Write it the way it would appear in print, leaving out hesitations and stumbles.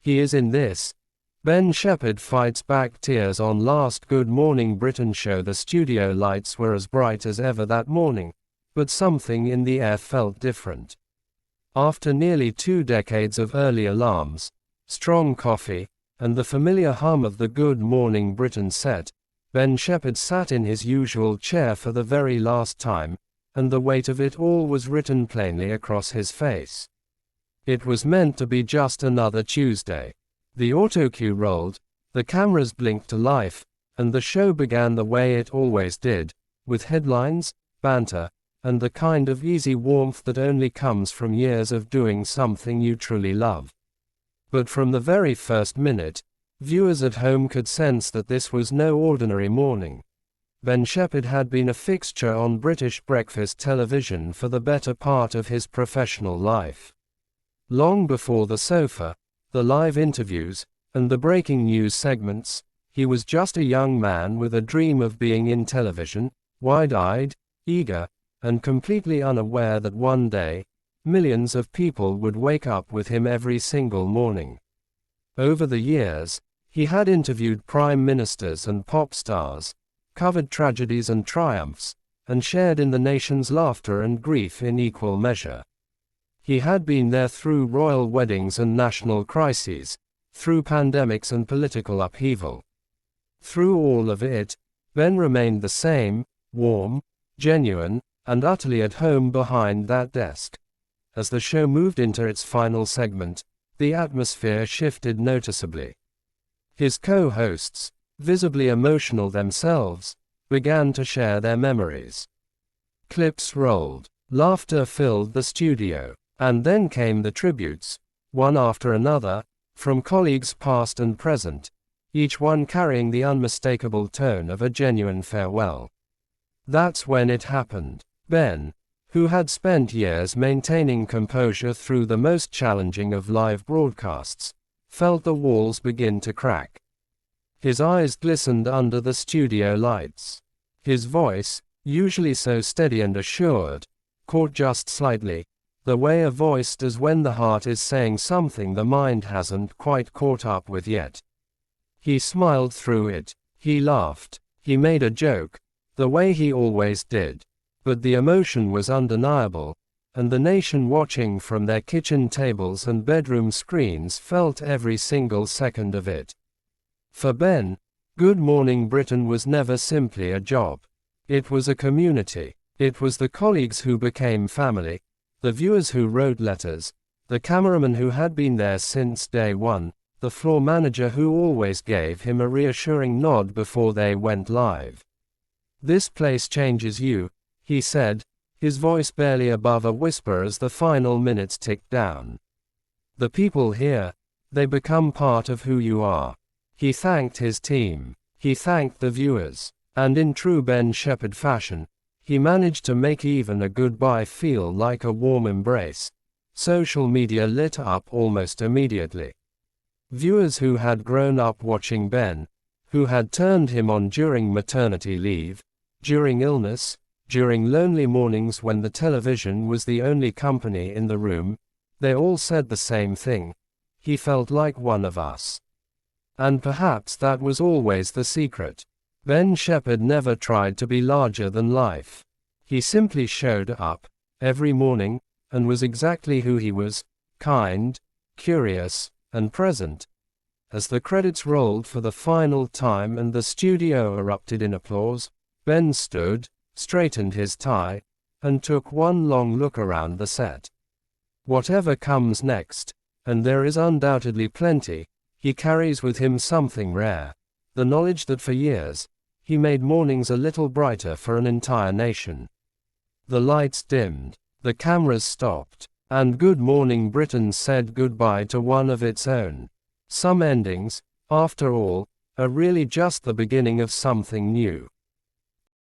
He is in this. Ben Shephard fights back tears on last Good Morning Britain show. The studio lights were as bright as ever that morning, but something in the air felt different. After nearly 2 decades of early alarms, strong coffee, and the familiar hum of the Good Morning Britain set, Ben Shephard sat in his usual chair for the very last time, and the weight of it all was written plainly across his face. It was meant to be just another Tuesday. The autocue rolled, the cameras blinked to life, and the show began the way it always did, with headlines, banter, and the kind of easy warmth that only comes from years of doing something you truly love. But from the very first minute, viewers at home could sense that this was no ordinary morning. Ben Shephard had been a fixture on British breakfast television for the better part of his professional life. Long before the sofa, the live interviews, and the breaking news segments, he was just a young man with a dream of being in television, wide-eyed, eager, and completely unaware that one day, millions of people would wake up with him every single morning. Over the years, he had interviewed prime ministers and pop stars, covered tragedies and triumphs, and shared in the nation's laughter and grief in equal measure. He had been there through royal weddings and national crises, through pandemics and political upheaval. Through all of it, Ben remained the same, warm, genuine, and utterly at home behind that desk. As the show moved into its final segment, the atmosphere shifted noticeably. His co-hosts, visibly emotional themselves, began to share their memories. Clips rolled, laughter filled the studio. And then came the tributes, one after another, from colleagues past and present, each one carrying the unmistakable tone of a genuine farewell. That's when it happened. Ben, who had spent years maintaining composure through the most challenging of live broadcasts, felt the walls begin to crack. His eyes glistened under the studio lights. His voice, usually so steady and assured, caught just slightly, the way a voice does when the heart is saying something the mind hasn't quite caught up with yet. He smiled through it, he laughed, he made a joke, the way he always did. But the emotion was undeniable, and the nation watching from their kitchen tables and bedroom screens felt every single second of it. For Ben, Good Morning Britain was never simply a job. It was a community. It was the colleagues who became family, the viewers who wrote letters, the cameraman who had been there since day one, the floor manager who always gave him a reassuring nod before they went live. "This place changes you," he said, his voice barely above a whisper as the final minutes ticked down. "The people here, they become part of who you are." He thanked his team. He thanked the viewers. And in true Ben Shephard fashion, he managed to make even a goodbye feel like a warm embrace. Social media lit up almost immediately. Viewers who had grown up watching Ben, who had turned him on during maternity leave, during illness, during lonely mornings when the television was the only company in the room, they all said the same thing: he felt like one of us. And perhaps that was always the secret. Ben Shephard never tried to be larger than life. He simply showed up, every morning, and was exactly who he was: kind, curious, and present. As the credits rolled for the final time and the studio erupted in applause, Ben stood, straightened his tie, and took one long look around the set. Whatever comes next, and there is undoubtedly plenty, he carries with him something rare: the knowledge that for years, he made mornings a little brighter for an entire nation. The lights dimmed, the cameras stopped, and Good Morning Britain said goodbye to one of its own. Some endings, after all, are really just the beginning of something new.